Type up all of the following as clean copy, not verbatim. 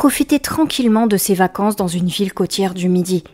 profitait tranquillement de ses vacances dans une ville côtière du Midi.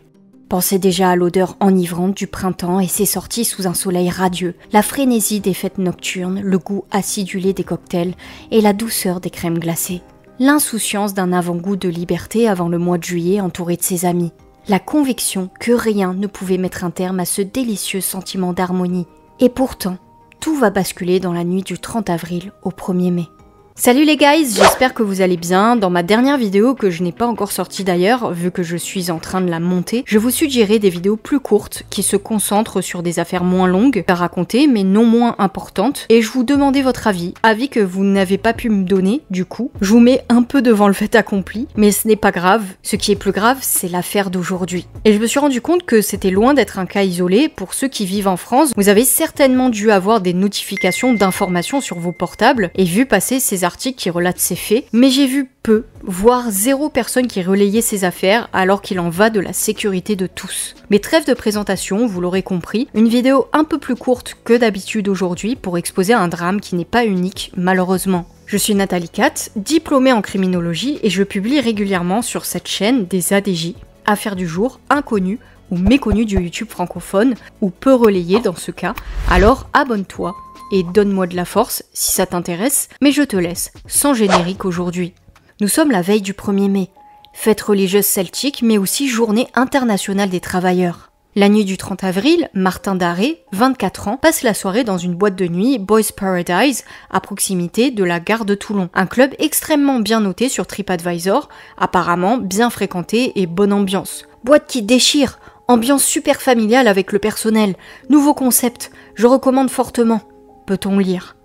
Pensait déjà à l'odeur enivrante du printemps et ses sorties sous un soleil radieux, la frénésie des fêtes nocturnes, le goût acidulé des cocktails et la douceur des crèmes glacées. L'insouciance d'un avant-goût de liberté avant le mois de juillet entouré de ses amis. La conviction que rien ne pouvait mettre un terme à ce délicieux sentiment d'harmonie. Et pourtant, tout va basculer dans la nuit du 30 avril au 1er mai. Salut les guys, j'espère que vous allez bien. Dans ma dernière vidéo, que je n'ai pas encore sortie d'ailleurs, vu que je suis en train de la monter, je vous suggérais des vidéos plus courtes qui se concentrent sur des affaires moins longues à raconter, mais non moins importantes. Et je vous demandais votre avis que vous n'avez pas pu me donner, du coup. Je vous mets un peu devant le fait accompli, mais ce n'est pas grave. Ce qui est plus grave, c'est l'affaire d'aujourd'hui. Et je me suis rendu compte que c'était loin d'être un cas isolé. Pour ceux qui vivent en France, vous avez certainement dû avoir des notifications d'informations sur vos portables et vu passer ces articles qui relatent ces faits, mais j'ai vu peu, voire zéro personne qui relayait ces affaires alors qu'il en va de la sécurité de tous. Mais trêve de présentation, vous l'aurez compris, une vidéo un peu plus courte que d'habitude aujourd'hui pour exposer un drame qui n'est pas unique malheureusement. Je suis Nathalie Cat, diplômée en criminologie et je publie régulièrement sur cette chaîne des ADJ, affaires du jour, inconnues ou méconnues du YouTube francophone, ou peu relayées dans ce cas, alors abonne-toi et donne-moi de la force si ça t'intéresse, mais je te laisse, sans générique aujourd'hui. Nous sommes la veille du 1er mai, fête religieuse celtique mais aussi journée internationale des travailleurs. La nuit du 30 avril, Martin Darré, 24 ans, passe la soirée dans une boîte de nuit Boys Paradise à proximité de la gare de Toulon, un club extrêmement bien noté sur TripAdvisor, apparemment bien fréquenté et bonne ambiance. Boîte qui déchire, ambiance super familiale avec le personnel, nouveau concept, je recommande fortement. Peut-on lire.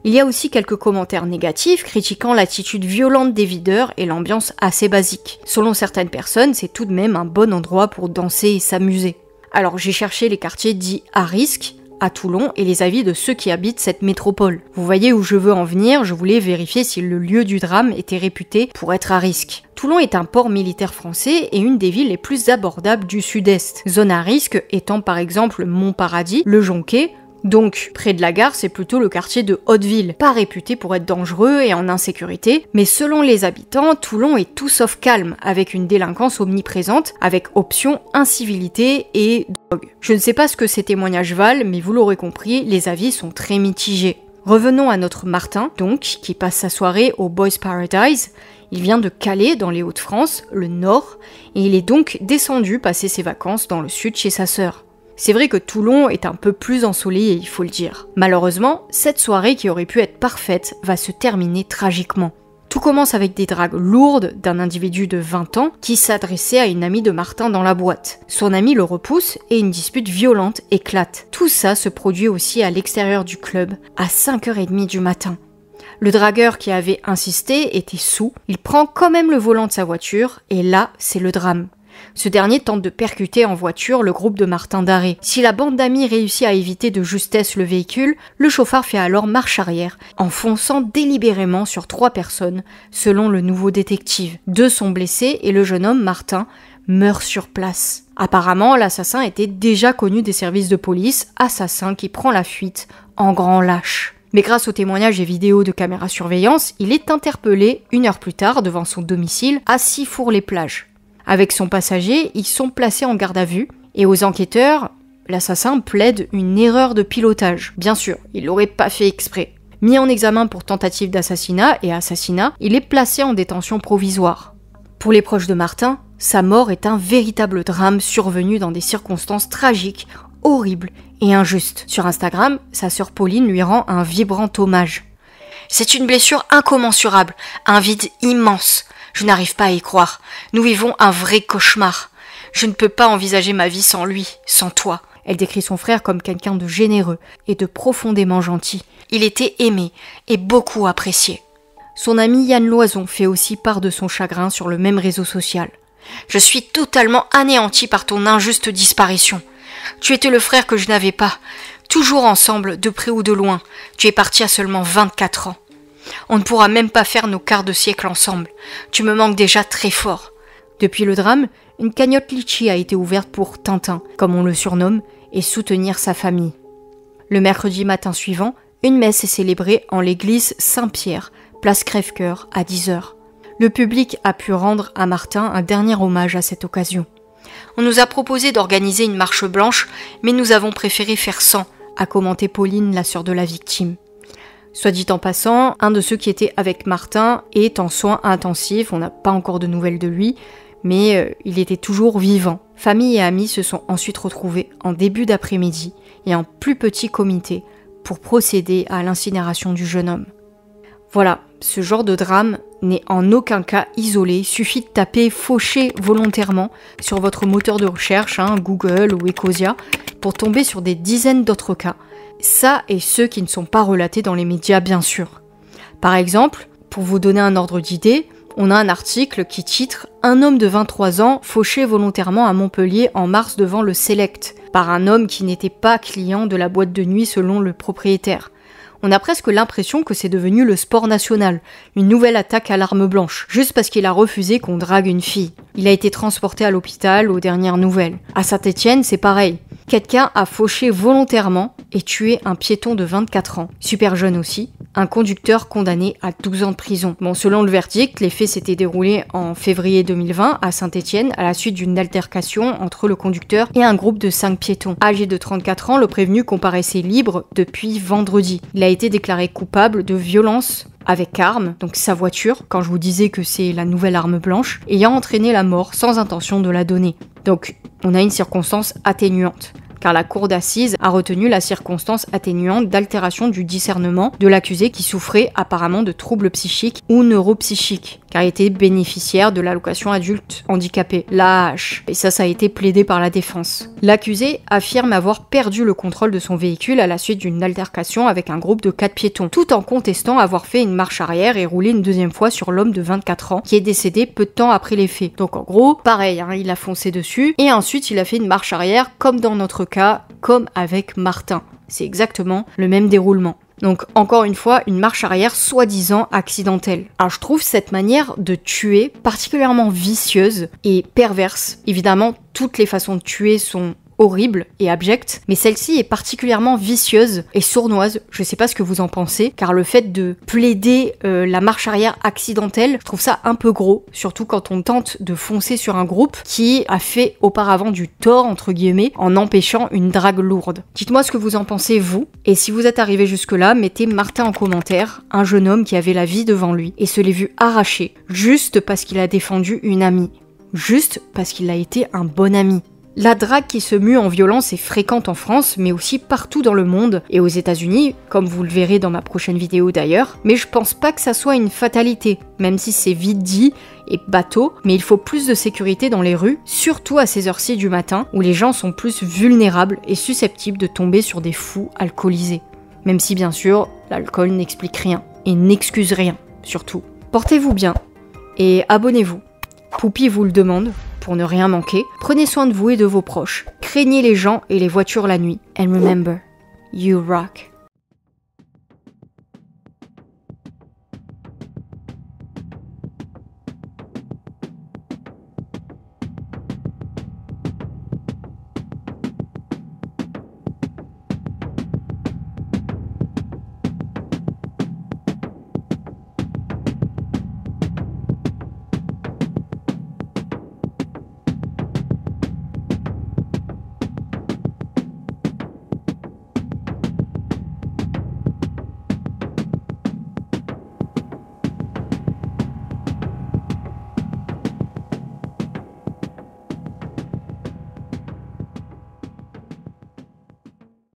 Il y a aussi quelques commentaires négatifs critiquant l'attitude violente des videurs et l'ambiance assez basique. Selon certaines personnes, c'est tout de même un bon endroit pour danser et s'amuser. Alors j'ai cherché les quartiers dits à risque à Toulon et les avis de ceux qui habitent cette métropole. Vous voyez où je veux en venir, je voulais vérifier si le lieu du drame était réputé pour être à risque. Toulon est un port militaire français et une des villes les plus abordables du sud-est. Zone à risque étant par exemple Montparadis, le Jonquet. Donc, près de la gare, c'est plutôt le quartier de Hauteville, pas réputé pour être dangereux et en insécurité, mais selon les habitants, Toulon est tout sauf calme, avec une délinquance omniprésente, avec option incivilité et drogue. Je ne sais pas ce que ces témoignages valent, mais vous l'aurez compris, les avis sont très mitigés. Revenons à notre Martin, donc, qui passe sa soirée au Boys Paradise. Il vient de Calais, dans les Hauts-de-France, le Nord, et il est donc descendu passer ses vacances dans le sud chez sa sœur. C'est vrai que Toulon est un peu plus ensoleillé, il faut le dire. Malheureusement, cette soirée qui aurait pu être parfaite va se terminer tragiquement. Tout commence avec des dragues lourdes d'un individu de 20 ans qui s'adressait à une amie de Martin dans la boîte. Son ami le repousse et une dispute violente éclate. Tout ça se produit aussi à l'extérieur du club, à 5h30 du matin. Le dragueur qui avait insisté était saoul, il prend quand même le volant de sa voiture et là, c'est le drame. Ce dernier tente de percuter en voiture le groupe de Martin Darré. Si la bande d'amis réussit à éviter de justesse le véhicule, le chauffard fait alors marche arrière, en fonçant délibérément sur 3 personnes, selon le nouveau détective. 2 sont blessés et le jeune homme, Martin, meurt sur place. Apparemment, l'assassin était déjà connu des services de police, assassin qui prend la fuite en grand lâche. Mais grâce aux témoignages et vidéos de caméras surveillance, il est interpellé 1 heure plus tard devant son domicile à Sifour-les-Plages. Avec son passager, ils sont placés en garde à vue, et aux enquêteurs, l'assassin plaide une erreur de pilotage. Bien sûr, il l'aurait pas fait exprès. Mis en examen pour tentative d'assassinat et assassinat, il est placé en détention provisoire. Pour les proches de Martin, sa mort est un véritable drame survenu dans des circonstances tragiques, horribles et injustes. Sur Instagram, sa sœur Pauline lui rend un vibrant hommage. « C'est une blessure incommensurable, un vide immense. Je n'arrive pas à y croire. Nous vivons un vrai cauchemar. Je ne peux pas envisager ma vie sans lui, sans toi. » Elle décrit son frère comme quelqu'un de généreux et de profondément gentil. Il était aimé et beaucoup apprécié. Son ami Yann Loison fait aussi part de son chagrin sur le même réseau social. « Je suis totalement anéanti par ton injuste disparition. Tu étais le frère que je n'avais pas. Toujours ensemble, de près ou de loin. Tu es parti à seulement 24 ans. On ne pourra même pas faire nos quarts de siècle ensemble. Tu me manques déjà très fort. » Depuis le drame, une cagnotte Litchi a été ouverte pour Tintin, comme on le surnomme, et soutenir sa famille. Le mercredi matin suivant, une messe est célébrée en l'église Saint-Pierre, place Crèvecoeur, à 10h. Le public a pu rendre à Martin un dernier hommage à cette occasion. On nous a proposé d'organiser une marche blanche, mais nous avons préféré faire sans, a commenté Pauline, la sœur de la victime. Soit dit en passant, un de ceux qui étaient avec Martin est en soins intensifs, on n'a pas encore de nouvelles de lui, mais il était toujours vivant. Famille et amis se sont ensuite retrouvés en début d'après-midi et en plus petit comité pour procéder à l'incinération du jeune homme. Voilà, ce genre de drame n'est en aucun cas isolé, suffit de taper « fauché volontairement » sur votre moteur de recherche, Google ou Ecosia, pour tomber sur des dizaines d'autres cas. Ça et ceux qui ne sont pas relatés dans les médias bien sûr. Par exemple, pour vous donner un ordre d'idée, on a un article qui titre « Un homme de 23 ans fauché volontairement à Montpellier en mars devant le Select » par un homme qui n'était pas client de la boîte de nuit selon le propriétaire. On a presque l'impression que c'est devenu le sport national, une nouvelle attaque à l'arme blanche, juste parce qu'il a refusé qu'on drague une fille. Il a été transporté à l'hôpital aux dernières nouvelles. À Saint-Étienne, c'est pareil. Quelqu'un a fauché volontairement et tué un piéton de 24 ans, super jeune aussi, un conducteur condamné à 12 ans de prison. Bon, selon le verdict, les faits s'étaient déroulés en février 2020 à Saint-Étienne à la suite d'une altercation entre le conducteur et un groupe de 5 piétons. Âgé de 34 ans, le prévenu comparaissait libre depuis vendredi. Il a été déclaré coupable de violence avec arme, donc sa voiture, quand je vous disais que c'est la nouvelle arme blanche, ayant entraîné la mort sans intention de la donner. Donc, on a une circonstance atténuante, car la cour d'assises a retenu la circonstance atténuante d'altération du discernement de l'accusé qui souffrait apparemment de troubles psychiques ou neuropsychiques, car il était bénéficiaire de l'allocation adulte handicapé, l'AAH. Et ça a été plaidé par la défense. L'accusé affirme avoir perdu le contrôle de son véhicule à la suite d'une altercation avec un groupe de 4 piétons, tout en contestant avoir fait une marche arrière et roulé une deuxième fois sur l'homme de 24 ans, qui est décédé peu de temps après les faits. Donc en gros, pareil, il a foncé dessus, et ensuite il a fait une marche arrière, comme dans notre cas, comme avec Martin. C'est exactement le même déroulement. Donc encore une fois, une marche arrière soi-disant accidentelle. Alors je trouve cette manière de tuer particulièrement vicieuse et perverse. Évidemment, toutes les façons de tuer sont horrible et abjecte, mais celle-ci est particulièrement vicieuse et sournoise. Je sais pas ce que vous en pensez, car le fait de plaider la marche arrière accidentelle, je trouve ça un peu gros, surtout quand on tente de foncer sur un groupe qui a fait auparavant du tort, entre guillemets, en empêchant une drague lourde. Dites-moi ce que vous en pensez, vous, et si vous êtes arrivé jusque-là, mettez Martin en commentaire, un jeune homme qui avait la vie devant lui, et se l'est vu arracher, juste parce qu'il a défendu une amie. Juste parce qu'il a été un bon ami. La drague qui se mue en violence est fréquente en France, mais aussi partout dans le monde et aux États-Unis, comme vous le verrez dans ma prochaine vidéo d'ailleurs, mais je pense pas que ça soit une fatalité, même si c'est vite dit et bateau, mais il faut plus de sécurité dans les rues, surtout à ces heures-ci du matin, où les gens sont plus vulnérables et susceptibles de tomber sur des fous alcoolisés. Même si bien sûr, l'alcool n'explique rien, et n'excuse rien, surtout. Portez-vous bien, et abonnez-vous. Poupie vous le demande, pour ne rien manquer, prenez soin de vous et de vos proches. Craignez les gens et les voitures la nuit. And remember, you rock.